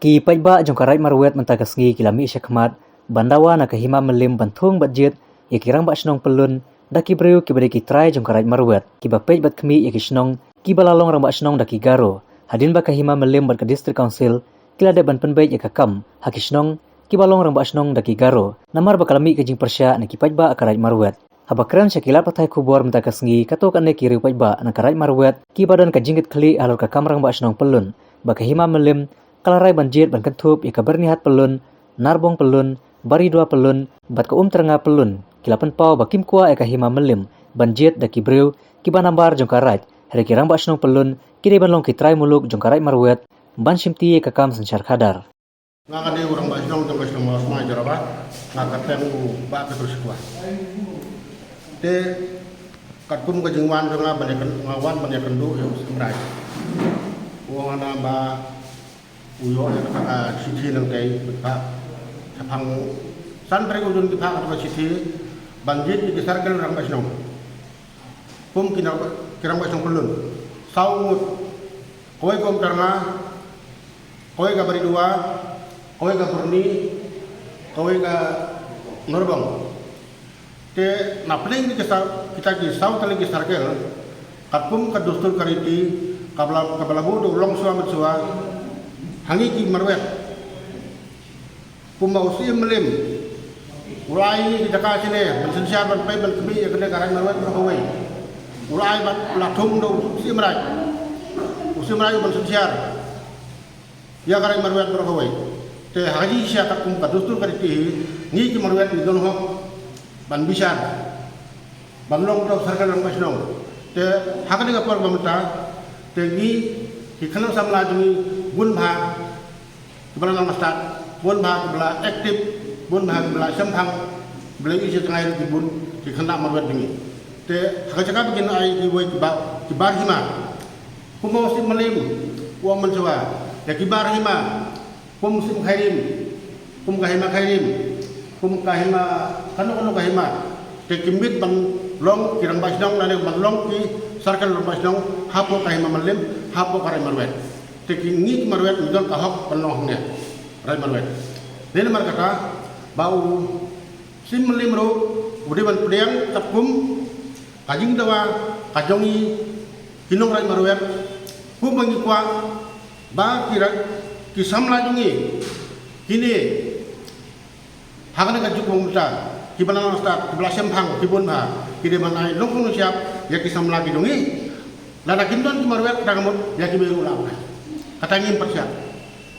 Ki paiba jong karait marwet mentagasngi kilami syakmat bandawa na kahima melim bantung budget ya kirang ba snong pelun daki breu ki bade ki try jong karait marwet ki ba pej bat kmi ya ki snong ki balalong rang ba snong daki garo hadin ba kahima melim bat ka district council kila de ban penbej ya kakam haki snong ki balong rang ba snong daki garo namar ba kalami ka jing persya na ki paiba karait marwet habakran syakila patai kubor mentagasngi katok ane ki riu paiba na karait marwet ki badan ka jingit kli alor kakam rang ba snong pelun ba kahima melim kalarai banjir ban kentup ya kabar nihat pelun narbong pelun bari dua pelun bat ka terengah pelun kilapan pau bakim kuah ya kahima melim banjir daki breu ki banambar jong karait hari kirang ba snong pelun kini ban long ki try muluk jong karait marwet ban simti ya kakam sensyar kadar ngakade orang ba snong jong snong mas mai jarabat ngakateng ba ka terus kuah te katkum ka jingwan jong ngawan banyakan du yo semrai wong ana ba uyo yang kata siti nang kai pak sapang san prego jun ki pak atau siti banjir di kisarkan orang basnong kum kirang basnong pelun saut koi kom terna koi ka bari dua koi ka burni koi ka norbong te napling di kisar kita ki saut tali kisarkan katkum ka dustur kariti kabla budu long suamat suwa hangi ki marwet kumau si melim ulai ni kita ka sini mensensiar ban pai ban kemi ya kena karai marwet berhawai ulai ban lathum do si marai mensensiar ya karai marwet berhawai te haji sia ka kum ka dustur kariti ni ki marwet ni don hok ban bisan ban long do sarkar ang basnong te hakani ka par bamta te ni ki khanam samla ni bun bha kebala nang mastat bun bha kebala aktif bun bha kebala samthang bela isi tngai di bun ki khanda marwet dingi te hakajaka begin ai ki woi ki bar hima kumo sim malim wa mansawa ya ki bar hima kum sim khairim kum kahima kanu kahima te kimbit bang long kirang basnong nane bang long ki sarkal long basnong hapo kahima malim hapo karai marwet tekingi marwet midon kahok penuhnya rai marwet den mar kata bau sim melim ro ude ban pediang tapkum kajing dawa kajongi kinong rai marwet ku bangi kwa ba kira kisam lajungi kini hakana kajuk muta kibana start kiblasem hang kibun ba kide manai longkung siap ya kisam lagi dongi lada kindon marwet dangamut ya kiberu lawan katangin persya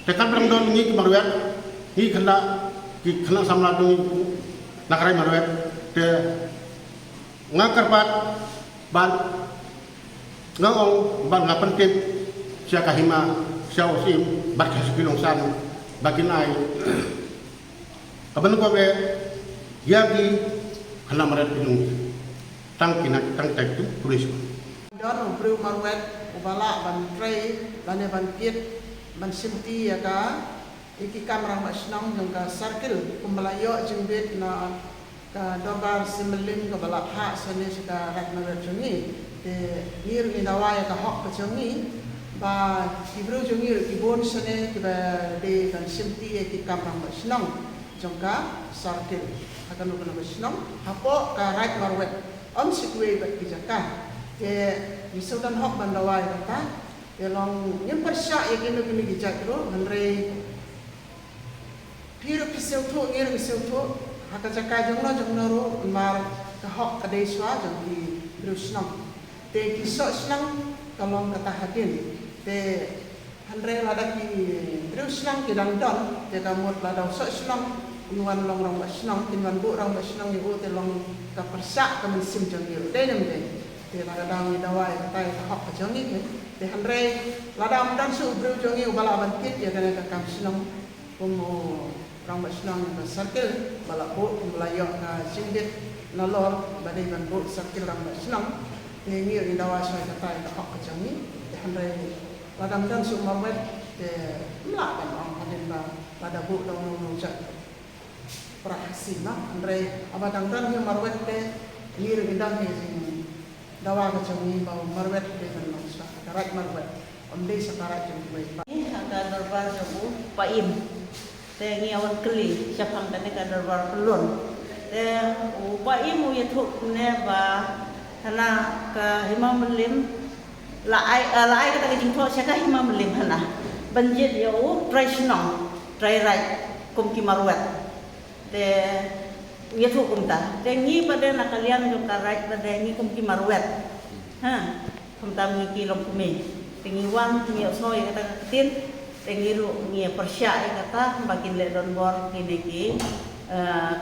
tekan berang don ngi marwet ngi kena samla dung nakarai marwet te ngakarpat ban ngong ban ngapentip sia kahima sia usim bat kaskilong san bakinai kaban ko be yagi kena marwet pinung tang tek tu tulis don bru marwet ubala ban tray bane ban kit ban simti ya ka iki kamera masnong jong ka circle kumbalayo jimbet na ka dogar simelim ka bala ha sene sika rat na jongi te nir ni dawa ya ka hok jongi ba ibru jongi ibon sene ki ba de ban simti iki kamera masnong jong ka circle akan no masnong hapo ka rat marwet om sikwe ba kijaka ke misudan hok bandawa ya kata ya long yang persya ya kini gijak ro hanre piru pisau tu ngir pisau tu haka jaka jongno ro mar ka hok ka deswa jong di brusnam te kisok snang kalong kata hadin te hanre lada ki brusnam ki dang don te kamut lada sok snang nuan long rong basnam kinwan bu rong basnam ni te long ka persya ka mensim jong yo de nem de te ladang ni dawai katai hok jongi ke te hanre ladang dan su bru jongi ubala ban kit ya kana ka kam sinong kumo rang basnong ka circle bala bo bala yo ka singgit nalor badai ban bo circle rang basnong te ni ni dawai sai katai ka hok jongi te hanre ladang dan su marwet te mla ban ong hadin ba pada bo dong no jak prahasima hanre abadang dan ni marwet te ni ri dang ni dawa ka jongi ba marwet de ban sa karat marwet om de sa karat jongi ba ka darbar jabu paim. Te ngi awan keli siapang kane ka darbar pelun. Te paim u yathuk ne ba hana ka hima melim lai kata ka jingtho siaka hima melim hana. Banjit ya u try snong, try right kum ki marwat. Te yathuk kum ta. Te ngi pada nakalian jo ka right pada ngi kum ki marwat. Ha, kum ta ngi ki lom kume. Tengiwan ngi osno ya kata ketin tengiru ngi persya ya kata bakin le don bor kini ki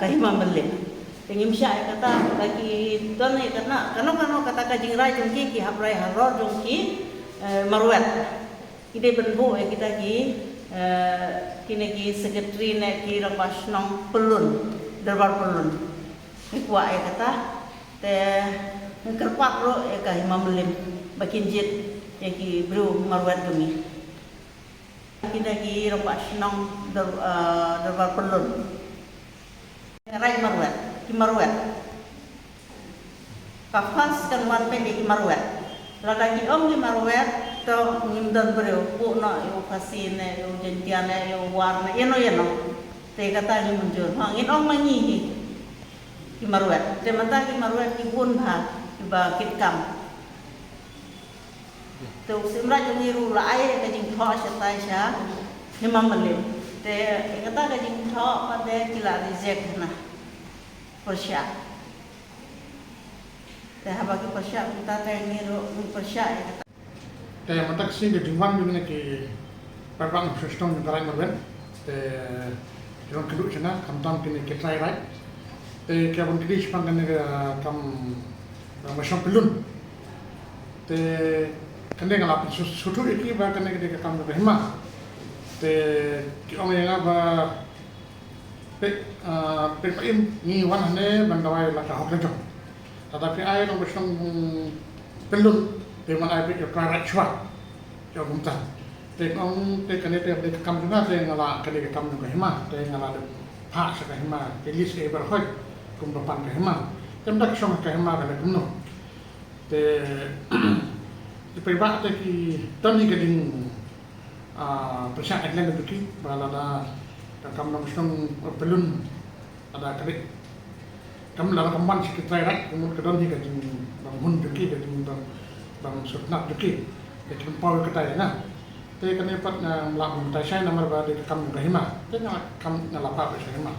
kahima melim tengim sya ya kata bagi don ya kata kano kata ka jingrai jongki ki haprai haror jongki marwat ide benbu ya kita ki kini ki sekretari ne ki rampas nong pelun darbar pelun ikwa ya kata te kerpak ro ya kahima melim bakin jit yang bro marwat kami. Kita ki rompak senang darbar pelun. Rai marwat, ki marwat. Kapas kan wan pe ki marwat. Lada ki om ki marwat to ngimdan bro pu no yo kasine yo jentiane yo warna yeno. Te kata ni muncul. Ha ngin om mangi ki marwat. Te mata ki marwat ki bun ha ki ba kitkam. Tu simra jungi ru lai ka jing tho sa tai sha ni mam melim te kata ka jing tho pada kila reject na persya te haba ki persya kita te ni ru persya kata te matak sing ke jingwan ni ke parbang system ni karai marben te ron kedu chana kamtam kini ke try right te ke bon kidi spang kan kam masam pelun te kene ngalap sutu iki ba kene ke kam ke hima te ki ong yang ba pe paim ni wan hane bandawai la ka hokle jong tetapi ai dong besong pelun te man ai pe pra chwa jo gumta te ong te kene te kam juga te ngala kene ke kam ke hima te ngala de pa sa ke hima te lis ke ber hoi kum depan ke hima tem dak song ke hima ke kumno te Iba te ki tani gading persya atlan de ki bala da kam nam song pelun ada kali kam la kam ban sikit try right kumur kedon hi gading bang hun de ki gading bang sutnak de ki ke kim power ketai na te kane pat na la mun tai sai namar ba de kam ga hima te na kam na la pa sa hima